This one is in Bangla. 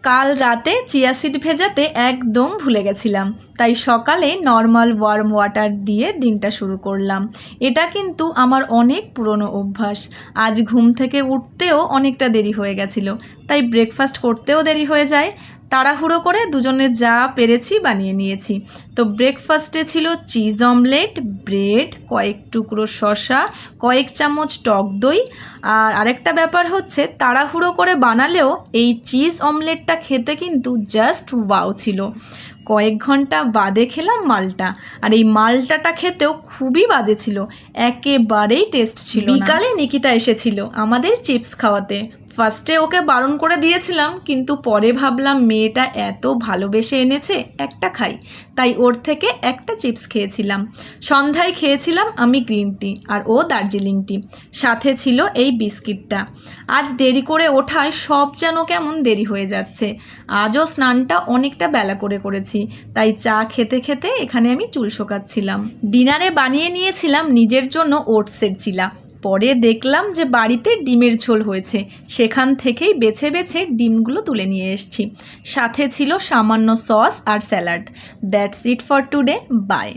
কাল রাতে চিয়া সিড ভেজাতে একদম ভুলে গেছিলাম, তাই সকালে নর্মাল ওয়ার্ম ওয়াটার দিয়ে দিনটা শুরু করলাম। এটা কিন্তু আমার অনেক পুরনো অভ্যাস। আজ ঘুম থেকে উঠতেও অনেকটা দেরি হয়ে গেছিলো, তাই ব্রেকফাস্ট করতেও দেরি হয়ে যায়। তাড়াহুড়ো করে দুজনে যা পেরেছি বানিয়ে নিয়েছি। তো ব্রেকফাস্টে ছিল চিজ অমলেট, ব্রেড, কয়েক টুকরো শসা, কয়েক চামচ টক দই। আর আরেকটা ব্যাপার হচ্ছে, তাড়াহুড়ো করে বানালেও এই চিজ অমলেটটা খেতে কিন্তু জাস্ট ওয়াও ছিল। কয়েক ঘন্টা বাদে খেলাম মালটা, আর এই মালটাটা খেতেও খুবই বাজে ছিল, একেবারেই টেস্ট ছিল না। বিকালে নিকিতা এসেছিল আমাদের চিপস খাওয়াতে। ফার্স্টে ওকে বারণ করে দিয়েছিলাম, কিন্তু পরে ভাবলাম মেয়েটা এত ভালোবেসে এনেছে, একটা খাই, তাই ওর থেকে একটা চিপস খেয়েছিলাম। সন্ধ্যায় খেয়েছিলাম আমি গ্রিন টি আর ও দার্জিলিং টি, সাথে ছিল এই বিস্কিটটা। আজ দেরি করে ওঠায় সব যেন কেমন দেরি হয়ে যাচ্ছে। আজও স্নানটা অনেকটা বেলা করে করেছি, তাই চা খেতে খেতে এখানে আমি চুল শোকাচ্ছিলাম। ডিনারে বানিয়ে নিয়েছিলাম নিজের জন্য ওটসের চিলা। পরে দেখলাম যে বাড়িতে ডিমের ঝোল হয়েছে, সেখান থেকেই বেছে বেছে ডিমগুলো তুলে নিয়ে এসেছি। সাথে ছিল সামান্য সস আর salad. That's it for today. By.